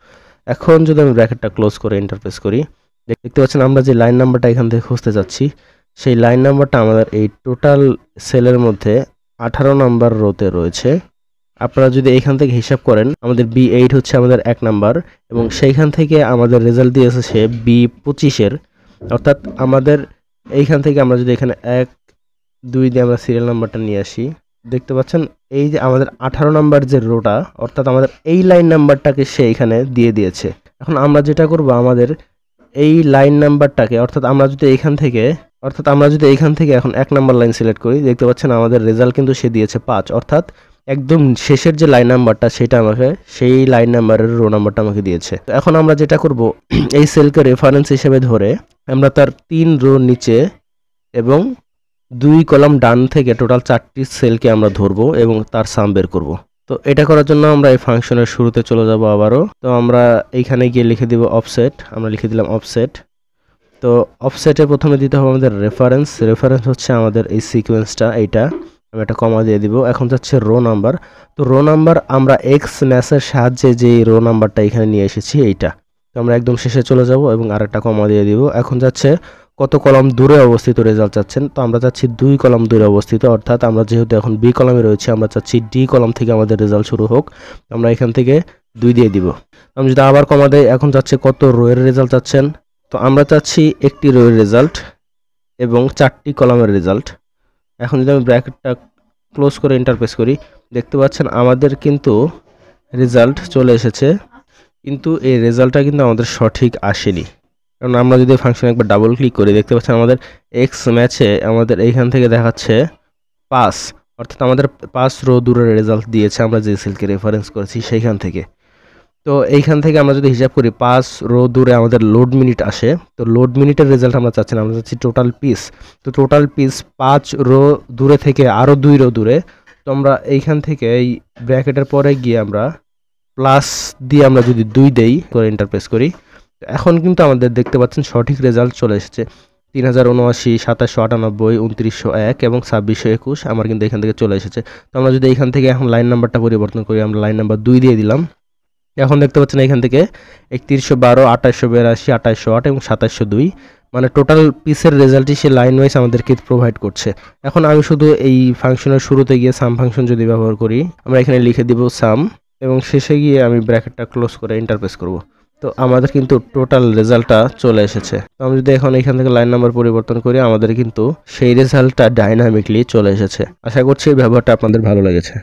এখন যদি আমি ব্র্যাকেটটা ক্লোজ করে ইন্টারপ্রেস করি, দেখতে পাচ্ছেন আমরা যে লাইন নাম্বারটা এখান থেকে খুঁজতে যাচ্ছি সেই লাইন নাম্বারটা আমাদের এই টোটাল সেলের মধ্যে 18 নাম্বার রোতে রয়েছে। আপনারা যদি এইখান থেকে হিসাব করেন, আমাদের B8 হচ্ছে আমাদের 1 নাম্বার এবং সেইখান থেকে আমাদের রেজাল্ট দিয়েছে সে B25-এর, অর্থাৎ আমাদের এইখান থেকে আমরা যদি এখানে 1 2 দিয়ে আমরা সিরিয়াল নাম্বারটা নিয়ে আসি, দেখতে পাচ্ছেন এই যে আমাদের 18 নাম্বার যে রোটা, অর্থাৎ আমাদের এই লাইন নাম্বারটাকে সে এখানে দিয়ে দিয়েছে। এখন আমরা যেটা করব, আমাদের এই লাইন নাম্বারটাকে অর্থাৎ আমরা যদি এইখান থেকে এখন 1 নাম্বার লাইন সিলেক্ট করি, দেখতে পাচ্ছেন আমাদের রেজাল্ট কিন্তু সে দিয়েছে 5, অর্থাৎ একদম শেষের যে লাইন নাম্বারটা সেটা আমাকে সেই লাইন নাম্বারের রো নাম্বারটা আমাকে দিয়েছে। তো এখন আমরা যেটা করব, এই সেলকে রেফারেন্স হিসেবে ধরে আমরা তার 3 রো নিচে এবং 2 কলাম ডান থেকে টোটাল 4টি সেলকে আমরা ধরবো এবং তার সাম বের করব। তো এটা করার জন্য আমরা এই ফাংশনের শুরুতে চলে যাব আবারও। তো আমরা এইখানে গিয়ে লিখে দিব অফসেট, আমরা লিখে দিলাম অফসেট। তো অফসেটে প্রথমে দিতে হবে আমাদের রেফারেন্স হচ্ছে আমাদের এই সিকোয়েন্সটা, এইটা আমি একটা কমা দিয়ে দিব। এখন যাচ্ছে রো নাম্বার, তো রো নাম্বার আমরা এক্স ম্যাসের সাহায্যে যে রো নাম্বারটা এখানে নিয়ে এসেছি এইটা, তো আমরা একদম শেষে চলে যাব এবং আরেকটা কমা দিয়ে দিব। এখন যাচ্ছে কত কলাম দূরে অবস্থিত রেজাল্ট চাচ্ছেন, তো আমরা চাচ্ছি 2 কলাম দূরে অবস্থিত, অর্থাৎ আমরা যেহেতু এখন বি কলামে রয়েছি আমরা চাচ্ছি ডি কলাম থেকে আমাদের রেজাল্ট শুরু হোক, আমরা এখান থেকে 2 দিয়ে দিব। আমি যদি আবার কমা দেই, এখন যাচ্ছে কত রো এর রেজাল্ট চাচ্ছেন, তো আমরা চাচ্ছি একটি রো এর রেজাল্ট এবং 4টি কলামের রেজাল্ট। এখন যদি আমি ব্র্যাকেটটা ক্লোজ করে এন্টার প্রেস করি, দেখতে পাচ্ছেন আমাদের কিন্তু রেজাল্ট চলে এসেছে, কিন্তু এই রেজাল্টটা কিন্তু আমাদের সঠিক আসেনি। কারণ আমরা যদি ফাংশনে একবার ডাবল ক্লিক করি, দেখতে পাচ্ছেন আমাদের এক্স ম্যাচে আমাদের এইখান থেকে দেখাচ্ছে 5, অর্থাৎ আমাদের 5 রো দূরের রেজাল্ট দিয়েছে আমরা যে সেলকে রেফারেন্স করেছি সেইখান থেকে। তো এইখান থেকে আমরা যদি হিসাব করি 5 রো দূরে আমাদের লোড মিনিট আসে, তো লোড মিনিটের রেজাল্ট আমরা চাচ্ছি না, আমরা চাচ্ছি টোটাল পিস। তো টোটাল পিস 5 রো দূরে থেকে আরও 2 রো দূরে, তো আমরা এইখান থেকে এই ব্র্যাকেটের পরে গিয়ে আমরা প্লাস দিয়ে আমরা যদি 2 দেই করে এন্টার প্রেস করি, এখন কিন্তু আমাদের দেখতে পাচ্ছেন সঠিক রেজাল্ট চলে এসেছে। 3079, 2798, 2901 এবং 2621 আমার কিন্তু এখান থেকে চলে এসেছে। তো আমরা যদি এখান থেকে এখন লাইন নাম্বারটা পরিবর্তন করি, আমরা লাইন নাম্বার 2 দিয়ে দিলাম। এখন দেখতে পাচ্ছেন এখান থেকে 3112, 2882, 2808 এবং 2702, মানে টোটাল পিসের রেজাল্টই সে লাইন ওয়াইজ আমাদেরকে প্রোভাইড করছে। এখন আমি শুধু এই ফাংশনের শুরুতে গিয়ে সাম ফাংশন যদি ব্যবহার করি, আমরা এখানে লিখে দিব সাম এবং শেষে গিয়ে আমি ব্র্যাকেটটা ক্লোজ করে এন্টার প্রেস করব। তো আমাদের কিন্তু টোটাল রেজাল্টটা চলে এসেছে। তো আমি যদি এখন এখান থেকে লাইন নাম্বার পরিবর্তন করি, আমাদের কিন্তু সেই রেজাল্টটা ডাইনামিকলি চলে এসেছে। আশা করছি এই ব্যবহারটা আপনাদের ভালো লেগেছে।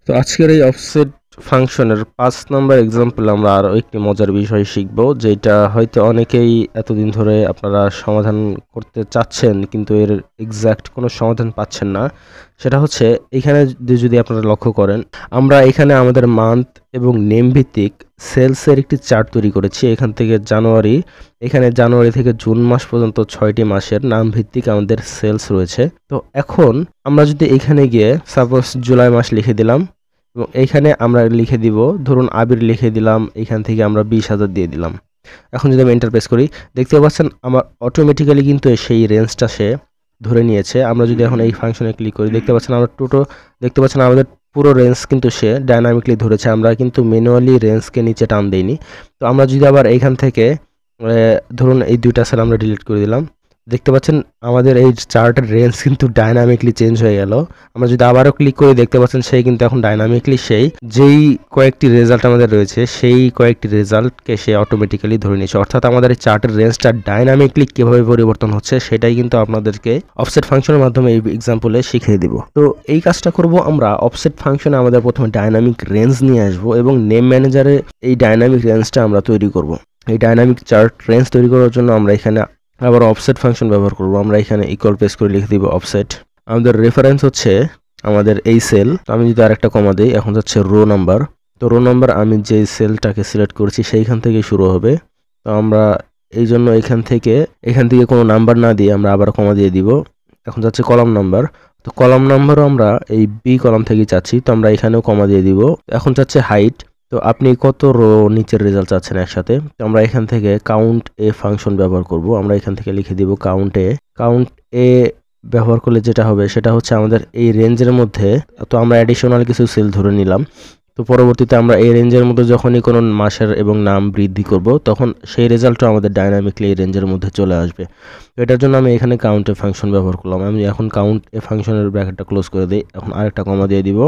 তো আজকের এই অফসেট ফাংশনের 5 নম্বর এক্সাম্পল আমরা আরও একটি মজার বিষয় শিখব, যেটা হয়তো অনেকেই এতদিন ধরে আপনারা সমাধান করতে চাচ্ছেন কিন্তু এর এক্স্যাক্ট কোনো সমাধান পাচ্ছেন না। সেটা হচ্ছে এখানে যদি আপনারা লক্ষ্য করেন, আমরা এখানে আমাদের মান্থ এবং নেম ভিত্তিক সেলসের একটি চার্ট তৈরি করেছি। এখান থেকে জানুয়ারি থেকে জুন মাস পর্যন্ত 6টি মাসের নাম ভিত্তিক আমাদের সেলস রয়েছে। তো এখন আমরা যদি এখানে গিয়ে সাপোজ জুলাই মাস লিখে দিলাম এবং এইখানে আমরা লিখে দিব, ধরুন আবির লিখে দিলাম, এখান থেকে আমরা 20,000 দিয়ে দিলাম। এখন যদি আমি এন্টার প্রেস করি, দেখতে পাচ্ছেন আমার অটোমেটিক্যালি কিন্তু সেই রেঞ্জটা সে ধরে নিয়েছে। আমরা যদি এখন এই ফাংশনে ক্লিক করি, দেখতে পাচ্ছেন আমাদের পুরো রেঞ্জ কিন্তু সে ডাইনামিকলি ধরেছে, আমরা কিন্তু ম্যানুয়ালি রেঞ্জকে নিচে টান দেইনি। তো আমরা যদি আবার এইখান থেকে ধরুন এই 2টা সেল আমরা ডিলিট করে দিলাম, দেখতে পাচ্ছেন আমাদের এই চার্টের রেঞ্জ কিন্তু ডাইনামিকলি চেঞ্জ হয়ে গেল। আমরা যদি আবারও ক্লিক করি, দেখতে পাচ্ছেন সেই কিন্তু এখন ডাইনামিকলি যেই কয়েকটি রেজাল্ট আমাদের রয়েছে সেই কয়েকটি রেজাল্টকে সে অটোমেটিক্যালি ধরে নিয়েছে। অর্থাৎ আমাদের এই চার্টের রেঞ্জটা ডাইনামিকলি কিভাবে পরিবর্তন হচ্ছে সেটাই কিন্তু আপনাদেরকে অফসেট ফাংশনের মাধ্যমে এই এক্সাম্পলে শিখিয়ে দিব। তো এই কাজটা করব আমরা অফসেট ফাংশনে, আমাদের প্রথমে ডাইনামিক রেঞ্জ নিয়ে আসবো এবং নেম ম্যানেজারে এই ডাইনামিক রেঞ্জটা আমরা তৈরি করব। এই ডাইনামিক চার্ট রেঞ্জ তৈরি করার জন্য আমরা এখানে আবার অফসেট ফাংশন ব্যবহার করব। আমরা এখানে ইকুয়াল প্রেস করে লিখে দিব অফসেট। আমাদের রেফারেন্স হচ্ছে আমাদের এই সেল। তো আমি যদি আরেকটা কমা দিই, এখন হচ্ছে রো নাম্বার। তো রো নাম্বার আমি যে সেলটাকে সিলেক্ট করেছি সেইখান থেকে শুরু হবে। তো আমরা এই জন্য এখান থেকে কোনো নাম্বার না দিয়ে আমরা আবার কমা দিয়ে দিব। এখন যাচ্ছে কলাম নাম্বার। তো কলাম নাম্বারও আমরা এই বি কলাম থেকে চাচ্ছি, তো আমরা এখানেও কমা দিয়ে দিব। এখন চাচ্ছে হাইট। তো আপনি কত রো নিচের রেজাল্ট চাচ্ছেন একসাথে, তো আমরা এখান থেকে কাউন্ট এ ফাংশন ব্যবহার করব। আমরা এখান থেকে লিখে দিব কাউন্ট এ ব্যবহার করলে যেটা হবে সেটা হচ্ছে আমাদের এই রেঞ্জের মধ্যে, তো আমরা অ্যাডিশনাল কিছু সেল ধরে নিলাম। তো পরবর্তীতে আমরা এই রেঞ্জের মধ্যে যখনই কোনো মাসের এবং নাম বৃদ্ধি করব তখন সেই রেজাল্টটা আমাদের ডাইনামিকলি এই রেঞ্জের মধ্যে চলে আসবে। তো এটার জন্য আমি এখানে কাউন্ট এ ফাংশন ব্যবহার করলাম। আমি এখন কাউন্ট এ ফাংশনের ব্র্যাকেটটা ক্লোজ করে দিই। এখন আরেকটা কমা দিয়ে দিব।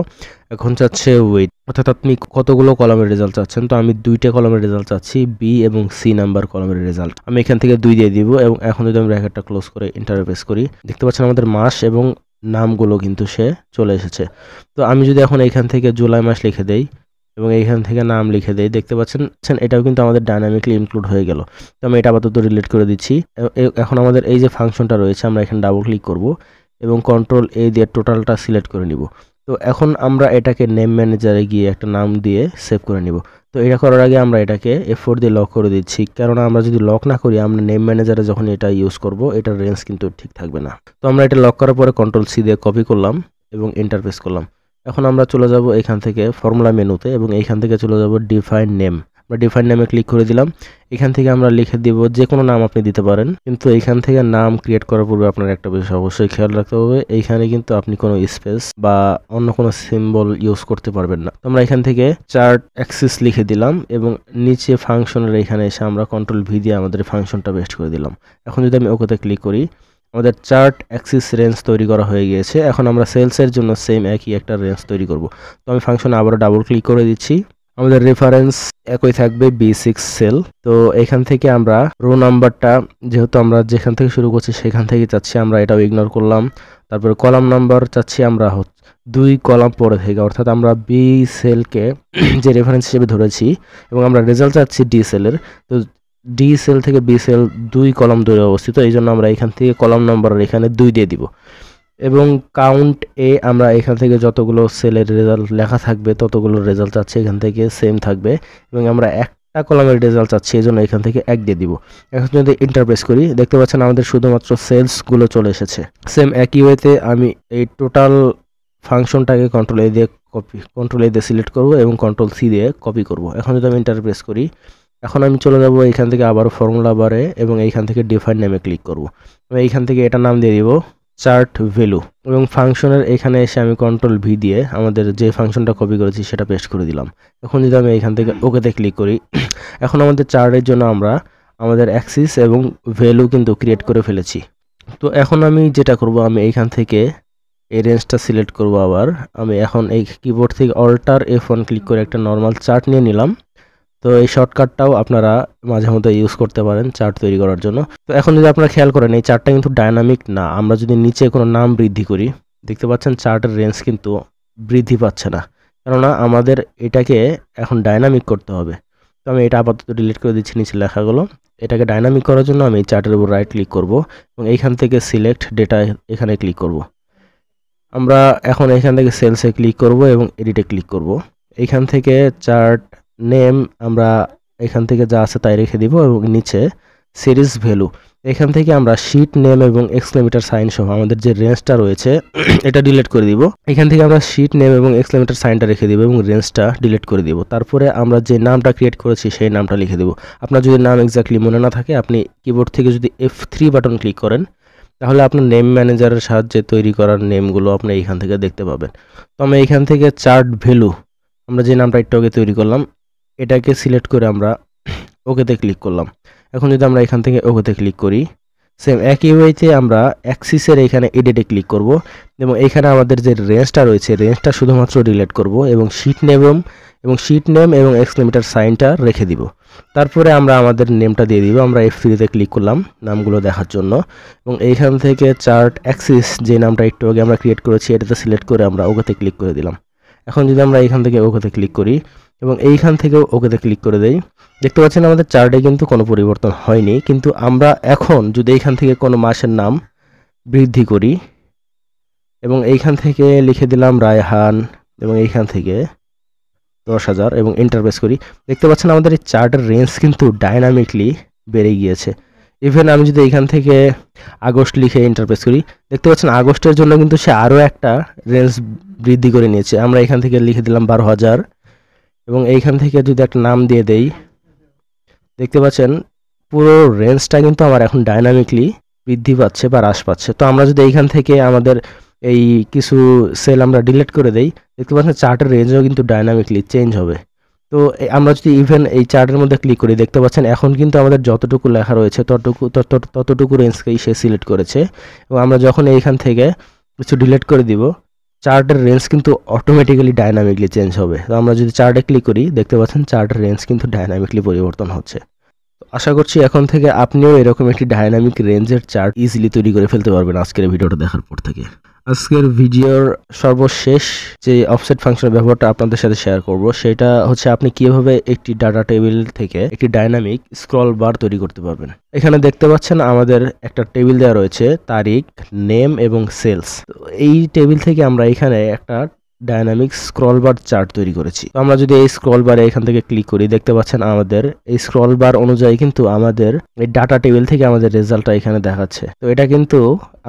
এখন চাচ্ছে ওয়েট, অর্থাৎ আপনি কতগুলো কলামের রেজাল্ট চাচ্ছেন। তো আমি 2টা কলামের রেজাল্ট চাচ্ছি, বি এবং সি নাম্বার কলামের রেজাল্ট। আমি এখান থেকে 2 দিয়ে দিব এবং এখন যদি আমি ব্র্যাকেটটা ক্লোজ করে এন্টার প্রেস করি, দেখতে পাচ্ছেন আমাদের মাস এবং নামগুলো কিন্তু সে চলে এসেছে। তো আমি যদি এখন এখান থেকে জুলাই মাস লিখে দেই এবং এইখান থেকে নাম লিখে দেই, দেখতে পাচ্ছেন এটাও কিন্তু আমাদের ডাইনামিকলি ইনক্লুড হয়ে গেল। তো আমি এটা আপাতত রিলেট করে দিচ্ছি। এখন আমাদের এই যে ফাংশনটা রয়েছে আমরা এখানে ডাবল ক্লিক করব এবং কন্ট্রোল এ দিয়ে টোটালটা সিলেক্ট করে নিব। তো এখন আমরা এটাকে নেম ম্যানেজারে গিয়ে একটা নাম দিয়ে সেভ করে নিব। তো এটা করার আগে আমরা এটাকে F4 দিয়ে লক করে দিচ্ছি, কেননা আমরা যদি লক না করি আমরা নেম ম্যানেজারে যখন এটা ইউজ করব এটার রেঞ্জ কিন্তু ঠিক থাকবে না। তো আমরা এটা লক করার পরে Ctrl+C দিয়ে কপি করলাম এবং এন্টার প্রেস করলাম। এখন আমরা চলে যাব এখান থেকে ফর্মুলা মেনুতে এবং এইখান থেকে চলে যাব ডিফাইন নেম। আমরা ডিফাইন নেমে ক্লিক করে দিলাম। এখান থেকে আমরা লিখে দিব যে কোনো নাম আপনি দিতে পারেন, কিন্তু এইখান থেকে নাম ক্রিয়েট করার পূর্বে আপনার একটা বিষয় অবশ্যই খেয়াল রাখতে হবে, এইখানে কিন্তু আপনি কোনো স্পেস বা অন্য কোনো সিম্বল ইউজ করতে পারবেন না। তো আমরা এখান থেকে চার্ট অ্যাক্সিস লিখে দিলাম এবং নিচে ফাংশনের এখানে এসে আমরা Ctrl+V দিয়ে আমাদের ফাংশনটা পেস্ট করে দিলাম। এখন যদি আমি ওকেতে ক্লিক করি আমাদের চার্ট অ্যাক্সিস রেঞ্জ তৈরি করা হয়ে গিয়েছে। এখন আমরা সেলসের জন্য সেম একই একটা রেঞ্জ তৈরি করব। তো আমি ফাংশনে আবারও ডাবল ক্লিক করে দিচ্ছি। আমাদের রেফারেন্স একই থাকবে B6 সেল। তো এখান থেকে আমরা রো নাম্বারটা যেহেতু আমরা যেখান থেকে শুরু করছি সেখান থেকে চাচ্ছি, আমরা এটাও ইগনোর করলাম। তারপরে কলাম নাম্বার চাচ্ছি আমরা 2 কলাম পরে থেকে, অর্থাৎ আমরা B সেলকে যে রেফারেন্স হিসেবে ধরেছি এবং আমরা রেজাল্ট চাচ্ছি D সেলের। তো D সেল থেকে B সেল 2 কলাম দূরে অবস্থিত, এই জন্য আমরা এখান থেকে কলাম নাম্বার এখানে 2 দিয়ে দিব এবং কাউন্ট এ আমরা এখান থেকে যতগুলো সেলের রেজাল্ট লেখা থাকবে ততগুলো রেজাল্ট চাচ্ছি এখান থেকে সেম থাকবে এবং আমরা একটা কলামের রেজাল্ট চাচ্ছি এই জন্য এখান থেকে 1 দিয়ে দিব। এখন যদি এন্টার প্রেস করি দেখতে পাচ্ছেন আমাদের শুধুমাত্র সেলসগুলো চলে এসেছে। সেম একই ওয়েতে আমি এই টোটাল ফাংশনটাকে Ctrl+A দিয়ে সিলেক্ট করব এবং Ctrl+C দিয়ে কপি করব। এখন যদি আমি এন্টার প্রেস করি এখন আমি চলে যাব এখান থেকে আবার ফর্মুলা বারে এবং এইখান থেকে ডিফাইন নেমে ক্লিক করব। আমি এইখান থেকে এটা নাম দিয়ে দিব চার্ট ভ্যালু এবং ফাংশনের এখানে এসে আমি Ctrl+V দিয়ে আমাদের যে ফাংশনটা কপি করেছি সেটা পেস্ট করে দিলাম। এখন যদি আমি এইখান থেকে ওকেতে ক্লিক করি এখন আমাদের চার্টের জন্য আমরা আমাদের অ্যাক্সিস এবং ভ্যালু কিন্তু ক্রিয়েট করে ফেলেছি। তো এখন আমি যেটা করব আমি এইখান থেকে এই রেঞ্জটা সিলেক্ট করব। আবার আমি এখন এই কিবোর্ড থেকে অল্টার F1 ক্লিক করে একটা নর্মাল চার্ট নিয়ে নিলাম। তো এই শর্টকাটটাও আপনারা মাঝে মধ্যে ইউজ করতে পারেন চার্ট তৈরি করার জন্য। তো এখন যদি আপনারা খেয়াল করেন এই চার্টটা কিন্তু ডায়নামিক না। আমরা যদি নিচে কোনো নাম বৃদ্ধি করি দেখতে পাচ্ছেন চার্টের রেঞ্জ কিন্তু বৃদ্ধি পাচ্ছে না, কেননা আমাদের এটাকে এখন ডায়নামিক করতে হবে। তো আমি এটা আপাতত ডিলিট করে দিচ্ছি নিচে লেখাগুলো। এটাকে ডায়নামিক করার জন্য আমি এই চার্টের উপর রাইট ক্লিক করব এবং এইখান থেকে সিলেক্ট ডেটা এখানে ক্লিক করব। আমরা এখন এখান থেকে সেলসে ক্লিক করব এবং এডিটে ক্লিক করব। এইখান থেকে চার্ট নেম আমরা এখান থেকে যা আছে তাই রেখে দিব এবং নিচে সিরিজ ভ্যালু এখান থেকে আমরা শীট নেম এবং এক্সক্লেমেটর সাইন সহ আমাদের যে রেঞ্জটা রয়েছে এটা ডিলিট করে দিব। এখান থেকে আমরা শীট নেম এবং এক্সক্লেমেটর সাইনটা রেখে দিব এবং রেঞ্জটা ডিলিট করে দিব। তারপরে আমরা যে নামটা ক্রিয়েট করেছি সেই নামটা লিখে দেব। আপনার যদি নাম এক্স্যাক্টলি মনে না থাকে আপনি কিবোর্ড থেকে যদি F3 বাটন ক্লিক করেন তাহলে আপনার নেম ম্যানেজারের সাহায্যে তৈরি করার নেমগুলো আপনি এইখান থেকে দেখতে পাবেন। তো আমি এইখান থেকে চার্ট ভ্যালু আমরা যে নামটা একটু আগে তৈরি করলাম এটাকে সিলেক্ট করে আমরা ওকেতে ক্লিক করলাম। এখন যদি আমরা এখান থেকে ওকেতে ক্লিক করি সেম একই ওয়েতে আমরা অ্যাক্সিসের এখানে এডিটে ক্লিক করব এবং এখানে আমাদের যে রেঞ্জটা রয়েছে রেঞ্জটা শুধুমাত্র ডিলিট করব এবং শীট নেম এবং এক্সক্লেমেটর সাইনটা রেখে দিব। তারপরে আমরা আমাদের নেমটা দিয়ে দিব। আমরা F3 ক্লিক করলাম নামগুলো দেখার জন্য এবং এইখান থেকে চার্ট অ্যাক্সিস যে নামটা একটু আগে আমরা ক্রিয়েট করেছি এটাতে সিলেক্ট করে আমরা ওকেতে ক্লিক করে দিলাম। এখন যদি আমরা এইখান থেকে ওকেতে ক্লিক করি এবং এইখান থেকেও ওকেতে ক্লিক করে দেই দেখতে পাচ্ছেন আমাদের চার্টে কিন্তু কোনো পরিবর্তন হয়নি, কিন্তু আমরা এখন যদি এইখান থেকে কোনো মাসের নাম বৃদ্ধি করি এবং এইখান থেকে লিখে দিলাম রায়হান এবং এইখান থেকে 10,000 এবং এন্টার প্রেস করি দেখতে পাচ্ছেন আমাদের এই চার্টের রেঞ্জ কিন্তু ডায়নামিকলি বেড়ে গিয়েছে। ইভেন আমি যদি এইখান থেকে আগস্ট লিখে এন্টার প্রেস করি দেখতে পাচ্ছেন আগস্টের জন্য কিন্তু সে আরও একটা রেঞ্জ বৃদ্ধি করে নিয়েছে। আমরা এখান থেকে লিখে দিলাম 12,000 এবং এইখান থেকে যদি একটা নাম দিয়ে দেই দেখতে পাচ্ছেন পুরো রেঞ্জটা কিন্তু আমার এখন ডায়নামিকলি বৃদ্ধি পাচ্ছে বা হ্রাস পাচ্ছে। তো আমরা যদি এইখান থেকে আমাদের এই কিছু সেল আমরা ডিলিট করে দেই দেখতে পাচ্ছেন চার্টের রেঞ্জও কিন্তু ডায়নামিকলি চেঞ্জ হবে। তো আমরা যদি ইভেন এই চার্টের মধ্যে ক্লিক করি দেখতে পাচ্ছেন এখন কিন্তু আমাদের যতটুকু লেখা রয়েছে ততটুকু রেঞ্জকেই সে সিলেক্ট করেছে এবং আমরা যখন এইখান থেকে কিছু ডিলিট করে দিব চার্টের রেঞ্জ কিন্তু অটোমেটিক্যালি ডায়নামিকলি চেঞ্জ হবে। তো আমরা যদি চার্টে ক্লিক করি দেখতে পাচ্ছেন চার্টের রেঞ্জ কিন্তু ডায়নামিকলি পরিবর্তন হচ্ছে। তো আশা করছি এখন থেকে আপনিও এরকম একটি ডায়নামিক রেঞ্জের চার্ট ইজিলি তৈরি করে ফেলতে পারবেন আজকের ভিডিওটা দেখার পর থেকে। আজকের ভিডিওর সর্বশেষ যে অফসেট ফাংশনের ব্যবহারটা আপনাদের সাথে শেয়ার করব সেটা হচ্ছে আপনি কিভাবে একটি ডাটা টেবিল থেকে একটি ডাইনামিক স্ক্রল বার তৈরি করতে পারবেন। এখানে দেখতে পাচ্ছেন আমাদের একটা টেবিল দেওয়া রয়েছে তারিখ, নেম এবং সেলস। তো এই টেবিল থেকে আমরা এখানে একটা ডাইনামিক স্ক্রল বার চার্ট তৈরি করেছি। তো আমরা যদি এই স্ক্রল বারে এখান থেকে ক্লিক করি, দেখতে পাচ্ছেন আমাদের এই স্ক্রল বার অনুযায়ী কিন্তু আমাদের এই ডাটা টেবিল থেকে আমাদের রেজাল্টটা এখানে দেখাচ্ছে। তো এটা কিন্তু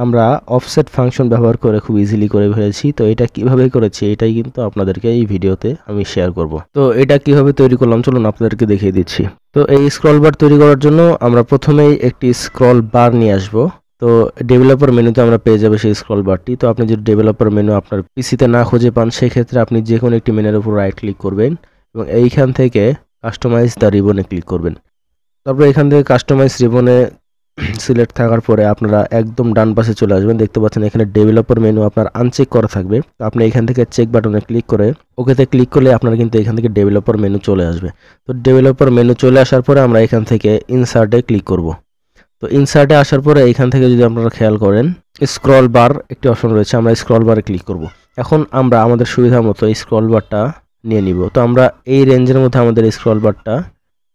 আমরা অফসেট ফাংশন ব্যবহার করে খুব ইজিলি করে ফেলেছি। তো এটা কিভাবে করেছি এটাই কিন্তু আপনাদেরকে এই ভিডিওতে আমি শেয়ার করব। তো এটা কিভাবে তৈরি করলাম চলুন আপনাদেরকে দেখিয়ে দিচ্ছি। তো এই স্ক্রল বার তৈরি করার জন্য আমরা প্রথমেই একটি স্ক্রল বার নিয়ে আসব। তো ডেভেলপার মেনুতে আমরা পেয়ে যাবো সেই স্ক্রল বারটি। তো আপনি যদি ডেভেলপার মেনু আপনার পিসিতে না খুঁজে পান, সেক্ষেত্রে আপনি যে কোনো একটি মেনুর উপর রাইট ক্লিক করবেন এবং এইখান থেকে কাস্টমাইজ দ্য রিবনে ক্লিক করবেন। তারপরে এখান থেকে কাস্টমাইজ রিবনে সিলেক্ট থাকার পরে আপনারা একদম ডান পাশে চলে আসবেন। দেখতে পাচ্ছেন এখানে ডেভেলপার মেনু আপনার আনচেক করা থাকবে। তো আপনি এখান থেকে চেক বাটনে ক্লিক করে ওকেতে ক্লিক করলে আপনার কিন্তু এখান থেকে ডেভেলপার মেনু চলে আসবে। তো ডেভেলপার মেনু চলে আসার পরে আমরা এখান থেকে ইনসার্টে ক্লিক করব। তো ইনসার্টে আসার পরে এখান থেকে যদি আপনারা খেয়াল করেন স্ক্রল বার একটি অপশন রয়েছে, আমরা স্ক্রল বারে ক্লিক করব। এখন আমরা আমাদের সুবিধা মতো এই স্ক্রল বারটা নিয়ে নিব। তো আমরা এই রেঞ্জের মধ্যে আমাদের স্ক্রল বারটা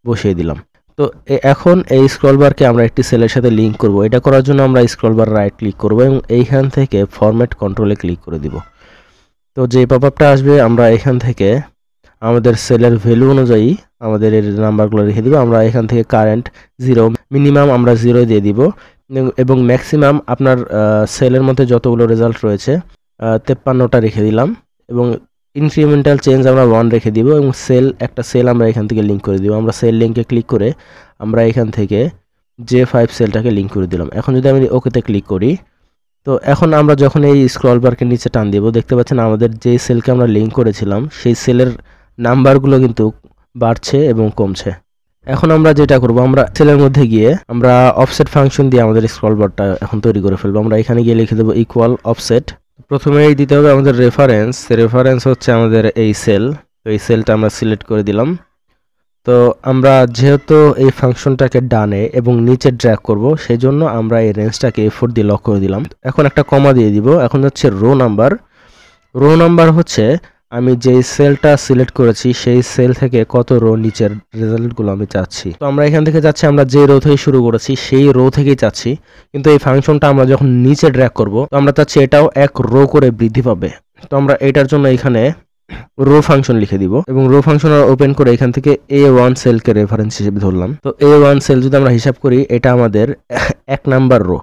বসিয়ে দিলাম। তো এখন এই স্ক্রল বারকে আমরা একটি সেলের সাথে লিঙ্ক করব। এটা করার জন্য আমরা স্ক্রল বার রাইট ক্লিক করব এবং এইখান থেকে ফরম্যাট কন্ট্রোলে ক্লিক করে দিব। তো যে পপআপটা আসবে আমরা এখান থেকে আমাদের সেলের ভ্যালু অনুযায়ী আমাদের এর নাম্বারগুলো রেখে দিব। আমরা এখান থেকে কারেন্ট 0, মিনিমাম আমরা 0 দিয়ে দিব এবং ম্যাক্সিমাম আপনার সেলের মধ্যে যতগুলো রেজাল্ট রয়েছে 53টা রেখে দিলাম এবং ইনক্রিমেন্টাল চেঞ্জ আমরা 1 রেখে দিব এবং একটা সেল আমরা এখান থেকে লিঙ্ক করে দিব। আমরা সেল লিঙ্কে ক্লিক করে আমরা এখান থেকে J5 সেলটাকে লিঙ্ক করে দিলাম। এখন যদি আমি ওকেতে ক্লিক করি, তো এখন আমরা যখন এই স্ক্রল বারকে নিচে টান দিব, দেখতে পাচ্ছেন আমাদের যে সেলকে আমরা লিঙ্ক করেছিলাম সেই সেলের নাম্বারগুলো কিন্তু বাড়ছে এবং কমছে। এখন আমরা যেটা করব, আমরা সেলের মধ্যে গিয়ে আমরা অফসেট ফাংশন দিয়ে আমাদের স্ক্রল বারটা এখন তৈরি করে ফেলবো। আমরা এখানে গিয়ে লিখে দেবো ইকুয়াল অফসেট। প্রথমেই দিতে হবে আমাদের রেফারেন্স হচ্ছে আমাদের এই সেল। তো এই সেলটা আমরা সিলেক্ট করে দিলাম। তো আমরা যেহেতু এই ফাংশনটাকে ডানে এবং নিচে ড্র্যাগ করব, সেই জন্য আমরা এই রেঞ্জটাকে F4 দিয়ে লক করে দিলাম। এখন একটা কমা দিয়ে দিব। এখন হচ্ছে রো নাম্বার হচ্ছে আমি যেই সেলটা সিলেক্ট করেছি সেই সেল থেকে কত রো নিচের রেজাল্টগুলো আমি চাচ্ছি। তো আমরা এখান থেকে চাচ্ছি আমরা যে রো থেকে শুরু করেছি সেই রো থেকেই চাচ্ছি, কিন্তু এই ফাংশনটা আমরা যখন নিচে ড্র্যাগ করব তো আমরা চাচ্ছি এটাও এক রো করে বৃদ্ধি পাবে। তো আমরা এটার জন্য এখানে রো ফাংশন লিখে দিব এবং রো ফাংশন ওপেন করে এখান থেকে A1 সেলকে রেফারেন্স হিসেবে ধরলাম। তো A1 সেল যদি আমরা হিসাব করি এটা আমাদের 1 নাম্বার রো।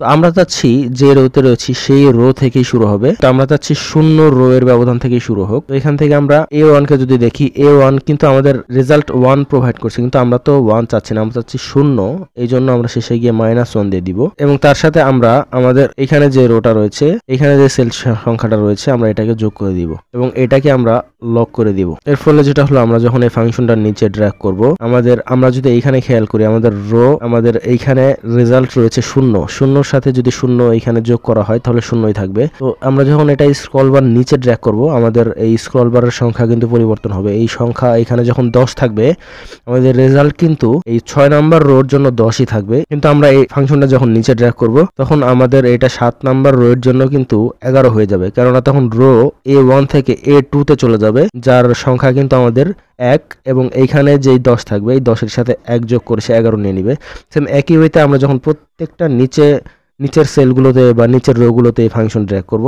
তো আমরা চাচ্ছি যে রোতে রয়েছি সেই রো থেকেই শুরু হবে। তো আমরা চাচ্ছি 0 রো এর ব্যবধান থেকেই শুরু হোক। তো এখান থেকে আমরা A1 কে যদি দেখি, A1 কিন্তু আমাদের রেজাল্ট 1 প্রোভাইড করছে, কিন্তু আমরা তো 1 চাচ্ছি না, আমরা চাচ্ছি 0। এই জন্য আমরা শেষে গিয়ে -1 দিয়ে দিব এবং তার সাথে আমরা আমাদের এখানে যে রোটা রয়েছে, এখানে যে সেল সংখ্যাটা রয়েছে আমরা এটাকে যোগ করে দিব এবং এটাকে আমরা লক করে দিব। এর ফলে যেটা হলো, আমরা যখন এই ফাংশনটার নিচে ড্র্যাগ করব আমরা যদি এইখানে খেয়াল করি আমাদের রো আমাদের এইখানে রেজাল্ট রয়েছে 0 সাথে যদি 0 এখানে যোগ করা হয় তাহলে 0ই থাকবে। তো আমরা যখন এটা স্ক্রল বার নিচে ড্র্যাগ করব আমাদের এই স্ক্রল বারের সংখ্যা কিন্তু পরিবর্তন হবে। এই সংখ্যা এখানে যখন 10 থাকবে আমাদের রেজাল্ট কিন্তু এই 6 নাম্বার রোর জন্য 10ই থাকবে, কিন্তু আমরা এই ফাংশনটা যখন নিচে ড্র্যাগ করব তখন আমাদের এটা 7 নাম্বার রো এর জন্য কিন্তু 11 হয়ে যাবে, কেননা তখন রো A1 থেকে A2 তে চলে যাবে, যার সংখ্যা কিন্তু আমাদের 1 এবং এইখানে যেই 10 থাকবে এই 10 এর সাথে 1 যোগ করে সে 11 নিয়ে নিবে। সেম একই ওয়েতে আমরা যখন প্রত্যেকটা নিচের সেলগুলোতে বা নিচের রোগুলোতে এই ফাংশন ড্র্যাগ করব,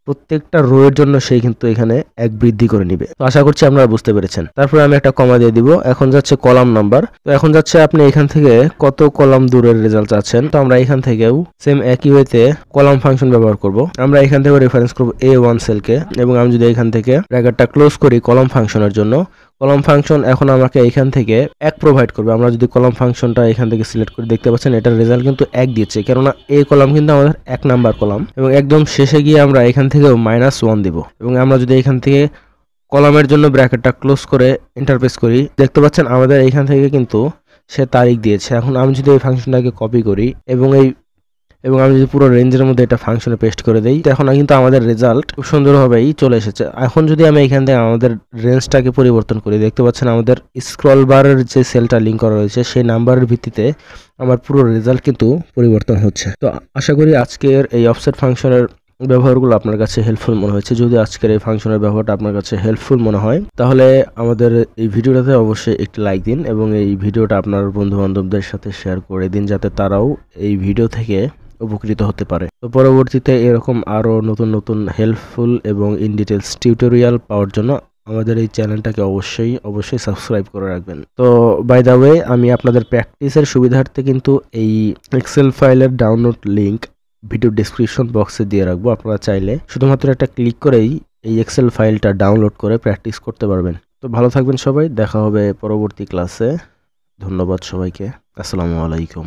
প্রত্যেকটা রো এর জন্য সেই কিন্তু এখানে 1 বৃদ্ধি করে নিবে। তো আশা করছি আপনারা বুঝতে পেরেছেন। তারপরে আমি একটা কমা দিয়ে দিব। এখন যাচ্ছে কলাম নাম্বার। তো এখন যাচ্ছে আপনি এখান থেকে কত কলাম দূরের রেজাল্ট চাচ্ছেন। তো আমরা এখান থেকেও সেম একই ওয়েতে কলাম ফাংশন ব্যবহার করব। আমরা এখান থেকে রেফারেন্স করব A1 সেলকে এবং আমি যদি এখান থেকে ব্র্যাকেটটা ক্লোজ করি কলাম ফাংশনের জন্য, কলাম ফাংশন এখন আমাকে এখান থেকে 1 প্রোভাইড করবে। আমরা যদি কলাম ফাংশনটা এখান থেকে সিলেক্ট করি, দেখতে পাচ্ছেন এটার রেজাল্ট কিন্তু 1 দিচ্ছে, কেননা এই কলাম কিন্তু আমাদের 1 নাম্বার কলাম এবং একদম শেষে গিয়ে আমরা এখান থেকেও -1 দিব এবং আমরা যদি এখান থেকে কলামের জন্য ব্র্যাকেটটা ক্লোজ করে এন্টার প্রেস করি, দেখতে পাচ্ছেন আমাদের এখান থেকে কিন্তু সে তারিখ দিয়েছে। এখন আমি যদি এই ফাংশনটাকে কপি করি এবং আমি যদি পুরো রেঞ্জের মধ্যে এটা ফাংশনে পেস্ট করে দেই, এখন কিন্তু আমাদের রেজাল্ট খুব সুন্দরভাবেই চলে এসেছে। এখন যদি আমি এখান থেকে আমাদের রেঞ্জটাকে পরিবর্তন করি, দেখতে পাচ্ছেন আমাদের স্ক্রল বারের যে সেলটা লিঙ্ক করা রয়েছে সেই নাম্বারের ভিত্তিতে আমার পুরো রেজাল্ট কিন্তু পরিবর্তন হচ্ছে। তো আশা করি আজকের এই অফসেট ফাংশনের ব্যবহারগুলো আপনার কাছে হেল্পফুল মনে হয়েছে। যদি আজকের এই ফাংশনের ব্যবহারটা আপনার কাছে হেল্পফুল মনে হয় তাহলে আমাদের এই ভিডিওটাতে অবশ্যই একটি লাইক দিন এবং এই ভিডিওটা আপনার বন্ধু বান্ধবদের সাথে শেয়ার করে দিন, যাতে তারাও এই ভিডিও থেকে উপকৃত হতে পারে। তো পরবর্তীতে এরকম আরও নতুন নতুন হেল্পফুল এবং ইন ডিটেলস টিউটোরিয়াল পাওয়ার জন্য আমাদের এই চ্যানেলটাকে অবশ্যই সাবস্ক্রাইব করে রাখবেন। তো বাই দ্য ওয়ে, আমি আপনাদের প্র্যাকটিসের সুবিধার্থে কিন্তু এই এক্সেল ফাইলের ডাউনলোড লিংক ভিডিও ডেসক্রিপশন বক্সে দিয়ে রাখবো। আপনারা চাইলে শুধুমাত্র একটা ক্লিক করেই এই এক্সেল ফাইলটা ডাউনলোড করে প্র্যাকটিস করতে পারবেন। তো ভালো থাকবেন সবাই, দেখা হবে পরবর্তী ক্লাসে। ধন্যবাদ সবাইকে। আসসালামু আলাইকুম।